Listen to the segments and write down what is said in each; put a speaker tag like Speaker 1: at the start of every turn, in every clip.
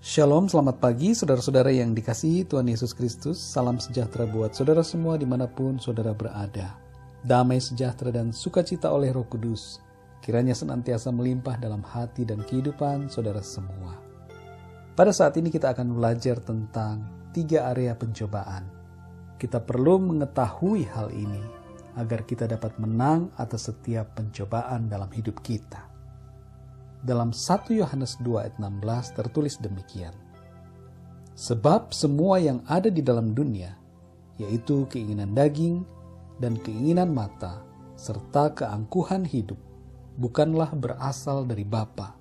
Speaker 1: Shalom, selamat pagi saudara-saudara yang dikasihi Tuhan Yesus Kristus. Salam sejahtera buat saudara semua dimanapun saudara berada. Damai sejahtera dan sukacita oleh Roh Kudus kiranya senantiasa melimpah dalam hati dan kehidupan saudara semua. Pada saat ini kita akan belajar tentang 3 area pencobaan. Kita perlu mengetahui hal ini agar kita dapat menang atas setiap pencobaan dalam hidup kita. Dalam 1 Yohanes 2 ayat 16 tertulis demikian. Sebab semua yang ada di dalam dunia, yaitu keinginan daging dan keinginan mata, serta keangkuhan hidup, bukanlah berasal dari Bapa,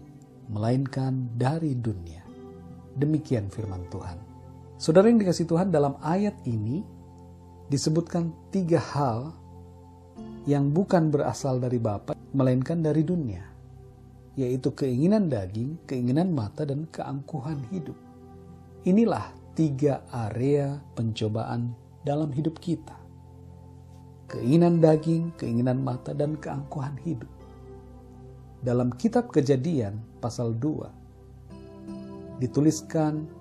Speaker 1: melainkan dari dunia. Demikian firman Tuhan. Saudara yang dikasihi Tuhan, dalam ayat ini disebutkan 3 hal yang bukan berasal dari Bapa, melainkan dari dunia. Yaitu keinginan daging, keinginan mata, dan keangkuhan hidup. Inilah 3 area pencobaan dalam hidup kita. Keinginan daging, keinginan mata, dan keangkuhan hidup. Dalam kitab Kejadian pasal 2, dituliskan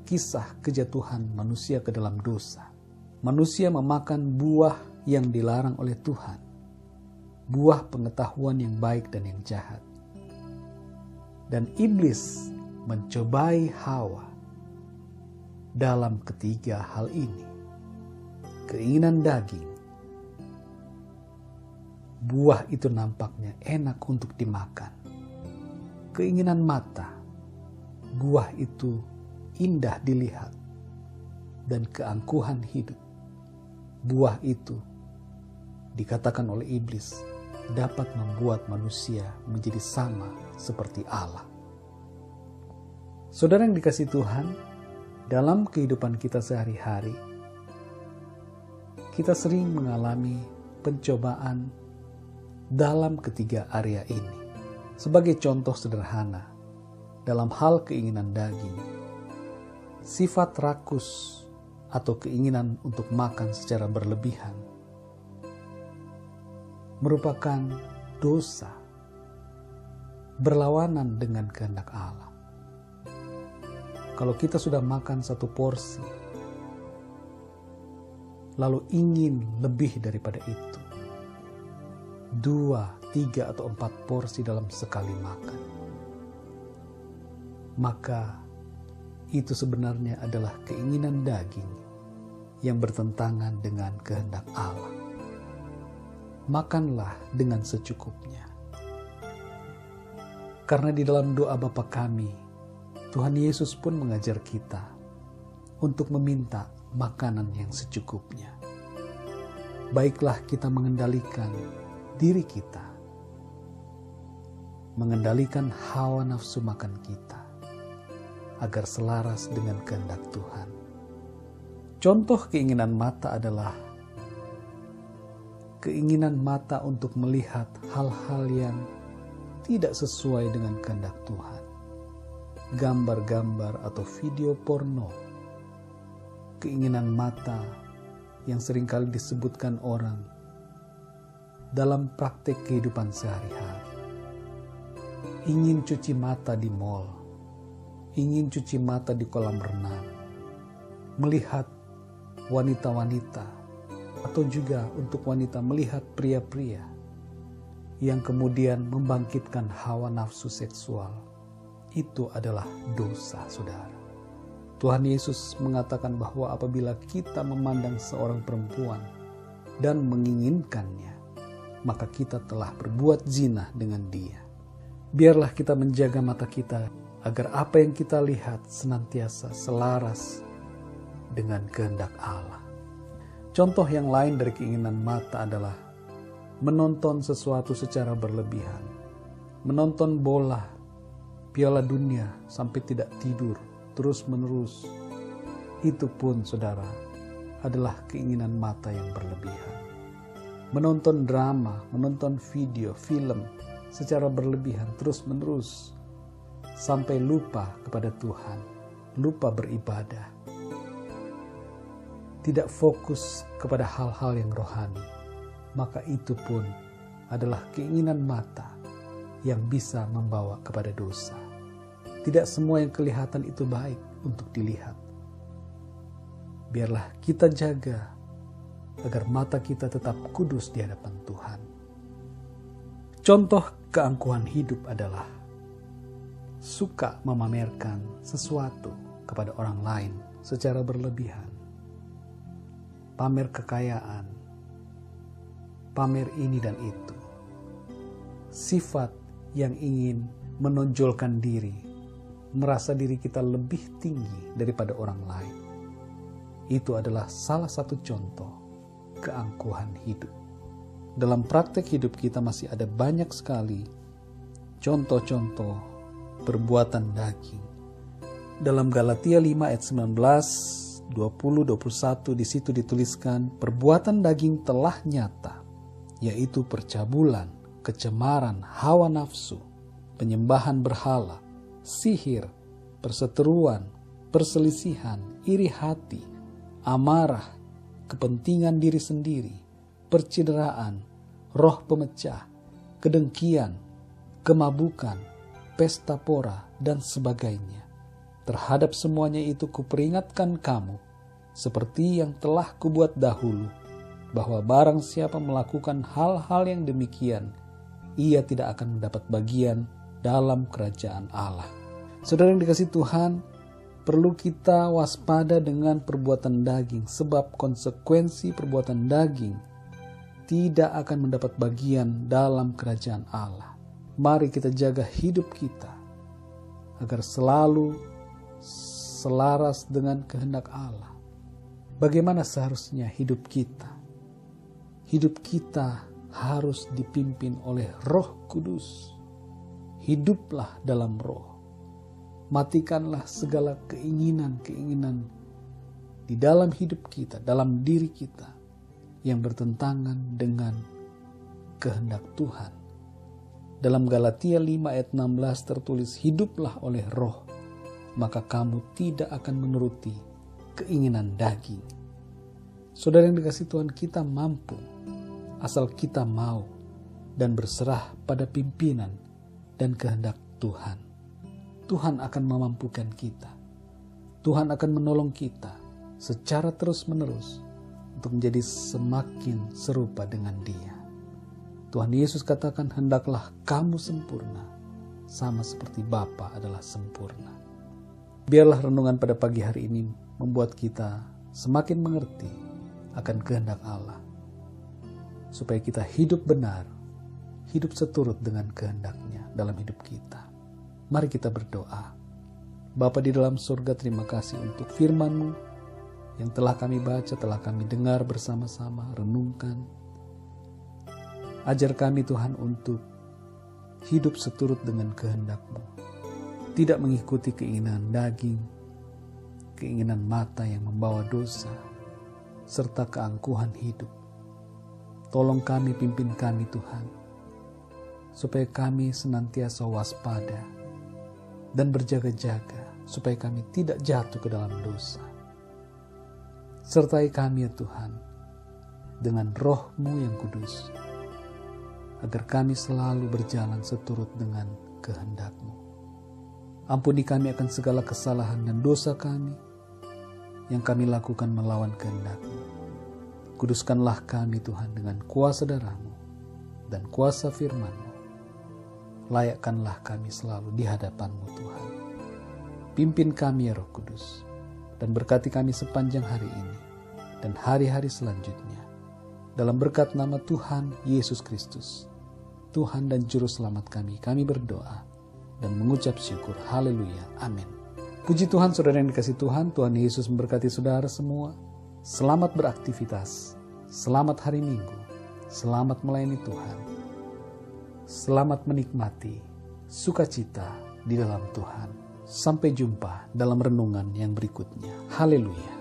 Speaker 1: kisah kejatuhan manusia ke dalam dosa. Manusia memakan buah yang dilarang oleh Tuhan. Buah pengetahuan yang baik dan yang jahat. Dan iblis mencobai Hawa dalam ketiga hal ini. Keinginan daging. Buah itu nampaknya enak untuk dimakan. Keinginan mata. Buah itu indah dilihat. Dan keangkuhan hidup. Buah itu dikatakan oleh iblis dapat membuat manusia menjadi sama seperti Allah. Saudara yang dikasihi Tuhan, dalam kehidupan kita sehari-hari, kita sering mengalami pencobaan dalam ketiga area ini. Sebagai contoh sederhana, dalam hal keinginan daging, sifat rakus atau keinginan untuk makan secara berlebihan merupakan dosa, berlawanan dengan kehendak Allah. Kalau kita sudah makan 1 porsi, lalu ingin lebih daripada itu, 2, 3, atau 4 porsi dalam sekali makan, maka itu sebenarnya adalah keinginan daging yang bertentangan dengan kehendak Allah. Makanlah dengan secukupnya. Karena di dalam doa Bapa kami, Tuhan Yesus pun mengajar kita untuk meminta makanan yang secukupnya. Baiklah kita mengendalikan diri kita, mengendalikan hawa nafsu makan kita, agar selaras dengan kehendak Tuhan. Contoh keinginan mata adalah keinginan mata untuk melihat hal-hal yang tidak sesuai dengan kehendak Tuhan. Gambar-gambar atau video porno. Keinginan mata yang seringkali disebutkan orang dalam praktik kehidupan sehari-hari. Ingin cuci mata di mal, ingin cuci mata di kolam renang, melihat wanita-wanita, atau juga untuk wanita melihat pria-pria yang kemudian membangkitkan hawa nafsu seksual. Itu adalah dosa, saudara. Tuhan Yesus mengatakan bahwa apabila kita memandang seorang perempuan dan menginginkannya, maka kita telah berbuat zina dengan dia. Biarlah kita menjaga mata kita agar apa yang kita lihat senantiasa selaras dengan kehendak Allah. Contoh yang lain dari keinginan mata adalah menonton sesuatu secara berlebihan. Menonton bola, Piala Dunia sampai tidak tidur, terus-menerus. Itu pun, saudara, adalah keinginan mata yang berlebihan. Menonton drama, menonton video, film secara berlebihan, terus-menerus. Sampai lupa kepada Tuhan, lupa beribadah. Tidak fokus kepada hal-hal yang rohani, maka itu pun adalah keinginan mata yang bisa membawa kepada dosa. Tidak semua yang kelihatan itu baik untuk dilihat. Biarlah kita jaga agar mata kita tetap kudus di hadapan Tuhan. Contoh keangkuhan hidup adalah suka memamerkan sesuatu kepada orang lain secara berlebihan. Pamer kekayaan, pamer ini dan itu. Sifat yang ingin menonjolkan diri, merasa diri kita lebih tinggi daripada orang lain. Itu adalah salah satu contoh keangkuhan hidup. Dalam praktek hidup kita masih ada banyak sekali contoh-contoh perbuatan daging. Dalam Galatia 5 ayat 19, 20, 21 di situ dituliskan perbuatan daging telah nyata, yaitu percabulan, kecemaran, hawa nafsu, penyembahan berhala, sihir, perseteruan, perselisihan, iri hati, amarah, kepentingan diri sendiri, percideraan, roh pemecah, kedengkian, kemabukan, pesta pora, dan sebagainya. Terhadap semuanya itu kuperingatkan kamu, seperti yang telah kubuat dahulu, bahwa barang siapa melakukan hal-hal yang demikian, ia tidak akan mendapat bagian dalam kerajaan Allah. Saudara yang dikasihi Tuhan, perlu kita waspada dengan perbuatan daging, sebab konsekuensi perbuatan daging tidak akan mendapat bagian dalam kerajaan Allah. Mari kita jaga hidup kita agar selalu selaras dengan kehendak Allah. Bagaimana seharusnya hidup kita? Hidup kita harus dipimpin oleh Roh Kudus. Hiduplah dalam Roh. Matikanlah segala keinginan-keinginan di dalam hidup kita, dalam diri kita yang bertentangan dengan kehendak Tuhan. Dalam Galatia 5 ayat 16 tertulis, hiduplah oleh Roh, maka kamu tidak akan menuruti keinginan daging. Saudara yang dikasihi Tuhan, kita mampu asal kita mau dan berserah pada pimpinan dan kehendak Tuhan. Tuhan akan memampukan kita. Tuhan akan menolong kita secara terus-menerus untuk menjadi semakin serupa dengan Dia. Tuhan Yesus katakan, hendaklah kamu sempurna, sama seperti Bapa adalah sempurna. Biarlah renungan pada pagi hari ini membuat kita semakin mengerti akan kehendak Allah, supaya kita hidup benar, hidup seturut dengan kehendak-Nya dalam hidup kita. Mari kita berdoa. Bapa di dalam surga, terima kasih untuk firman-Mu yang telah kami baca, telah kami dengar bersama-sama, renungkan. Ajar kami Tuhan untuk hidup seturut dengan kehendak-Mu. Tidak mengikuti keinginan daging, keinginan mata yang membawa dosa, serta keangkuhan hidup. Tolong kami, pimpin kami Tuhan, supaya kami senantiasa waspada dan berjaga-jaga, supaya kami tidak jatuh ke dalam dosa. Sertai kami ya Tuhan, dengan Roh-Mu yang kudus, agar kami selalu berjalan seturut dengan kehendak-Mu. Ampuni kami akan segala kesalahan dan dosa kami yang kami lakukan melawan kehendak-Mu. Kuduskanlah kami Tuhan dengan kuasa darah-Mu dan kuasa firman-Mu. Layakkanlah kami selalu di hadapan-Mu Tuhan. Pimpin kami ya Roh Kudus, dan berkati kami sepanjang hari ini dan hari-hari selanjutnya. Dalam berkat nama Tuhan Yesus Kristus, Tuhan dan Juru Selamat kami berdoa dan mengucap syukur. Haleluya. Amin. Puji Tuhan, saudara yang dikasihi Tuhan. Tuhan Yesus memberkati saudara semua. Selamat beraktivitas. Selamat hari Minggu. Selamat melayani Tuhan. Selamat menikmati sukacita di dalam Tuhan. Sampai jumpa dalam renungan yang berikutnya. Haleluya.